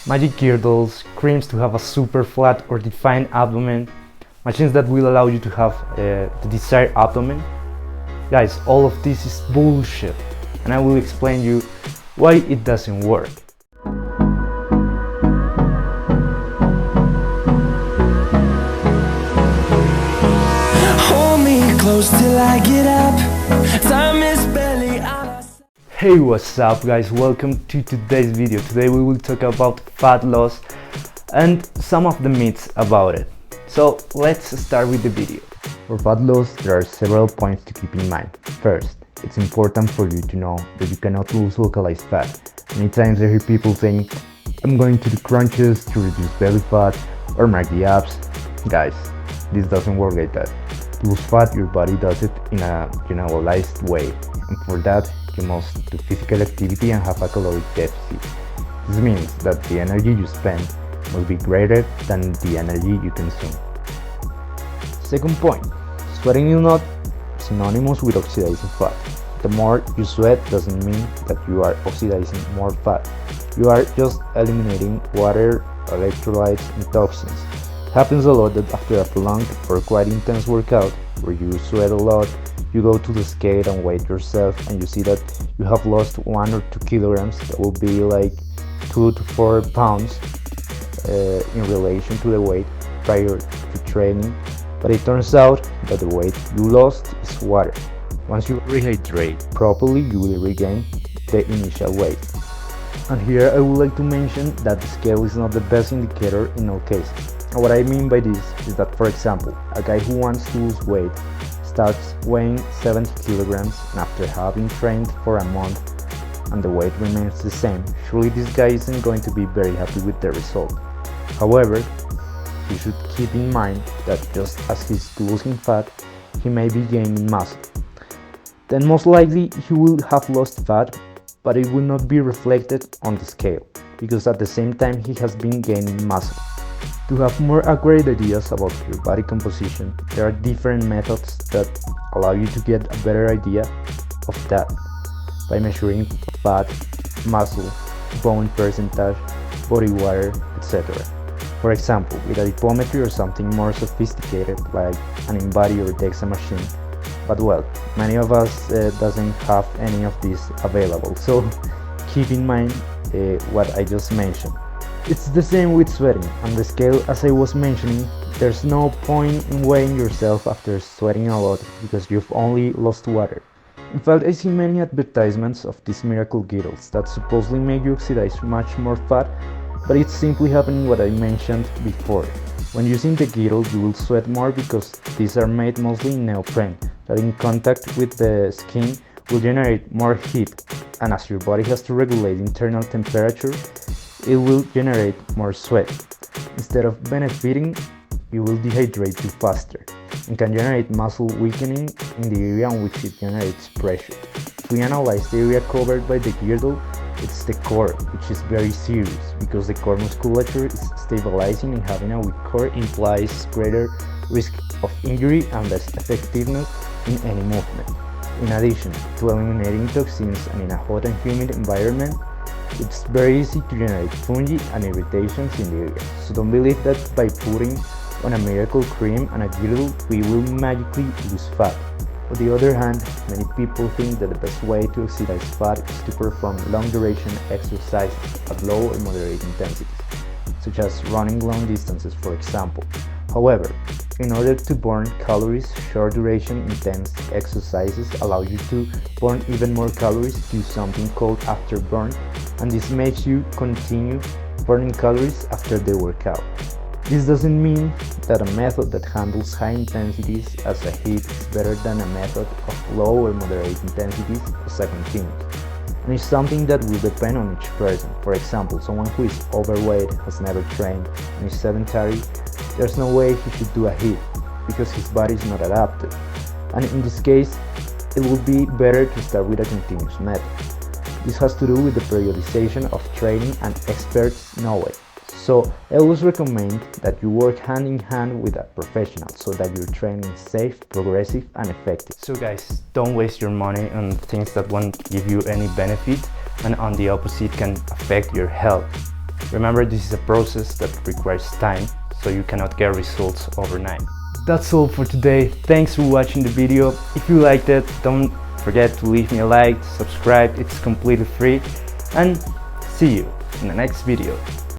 magic girdles, creams to have a super flat or defined abdomen, machines that will allow you to have the desired abdomen. Guys, all of this is bullshit, and I will explain you why it doesn't work. Hold me close till I get up. Time is barely on our side. Hey, what's up guys, welcome to today's video. Today we will talk about fat loss and some of the myths about it. So let's start with the video. For fat loss, there are several points to keep in mind. First, it's important for you to know that you cannot lose localized fat. Many times I hear people saying, I'm going to do crunches to reduce belly fat or mark the abs. Guys, this doesn't work like that. To lose fat, your body does it in a generalized way, and for that you must do physical activity and have a caloric deficit. This means that the energy you spend must be greater than the energy you consume. Second point, sweating is not synonymous with oxidizing fat. The more you sweat doesn't mean that you are oxidizing more fat. You are just eliminating water, electrolytes, and toxins. It happens a lot that after a prolonged or quite intense workout, where you sweat a lot, you go to the scale and weigh yourself and you see that you have lost 1 or 2 kilograms. That will be like 2 to 4 pounds in relation to the weight prior to training. But it turns out that the weight you lost is water. Once you rehydrate properly, you will regain the initial weight. And here I would like to mention that the scale is not the best indicator in all cases. And what I mean by this is that, for example, a guy who wants to lose weight starts weighing 70 kilograms, and after having trained for a month and the weight remains the same, surely this guy isn't going to be very happy with the result. However, he should keep in mind that just as he's losing fat, he may be gaining muscle. Then most likely he will have lost fat, but it will not be reflected on the scale, because at the same time he has been gaining muscle. To have more accurate ideas about your body composition, there are different methods that allow you to get a better idea of that by measuring fat, muscle, bone percentage, body water, etc. For example, with a lipometry or something more sophisticated like an InBody or DEXA machine. But well, many of us doesn't have any of these available, so keep in mind what I just mentioned. It's the same with sweating. On the scale, as I was mentioning, there's no point in weighing yourself after sweating a lot because you've only lost water. In fact, I see many advertisements of these miracle girdles that supposedly make you oxidize much more fat, but it's simply happening what I mentioned before. When using the girdle, you will sweat more because these are made mostly in neoprene, that in contact with the skin will generate more heat, and as your body has to regulate internal temperature, it will generate more sweat. Instead of benefiting, you will dehydrate you faster and can generate muscle weakening in the area on which it generates pressure. If we analyze the area covered by the girdle, it's the core, which is very serious because the core musculature is stabilizing, and having a weak core implies greater risk of injury and less effectiveness in any movement. In addition to eliminating toxins, and in a hot and humid environment, it's very easy to generate fungi and irritations in the area. So don't believe that by putting on a miracle cream and a girdle we will magically lose fat. On the other hand, many people think that the best way to oxidize fat is to perform long duration exercises at low or moderate intensities, such as running long distances, for example. However, in order to burn calories, short duration intense exercises allow you to burn even more calories due to something called afterburn, and this makes you continue burning calories after the workout. This doesn't mean that a method that handles high intensities as a hit is better than a method of low or moderate intensities as a continuous. And it's something that will depend on each person. For example, someone who is overweight, has never trained, and is sedentary, there's no way he should do a hit because his body is not adapted. And in this case, it would be better to start with a continuous method. This has to do with the periodization of training, and experts know it. So I always recommend that you work hand in hand with a professional so that your training is safe, progressive, and effective. So guys, don't waste your money on things that won't give you any benefit and on the opposite can affect your health. Remember, this is a process that requires time, so you cannot get results overnight. That's all for today. Thanks for watching the video. If you liked it, don't forget to leave me a like, subscribe, it's completely free, and see you in the next video.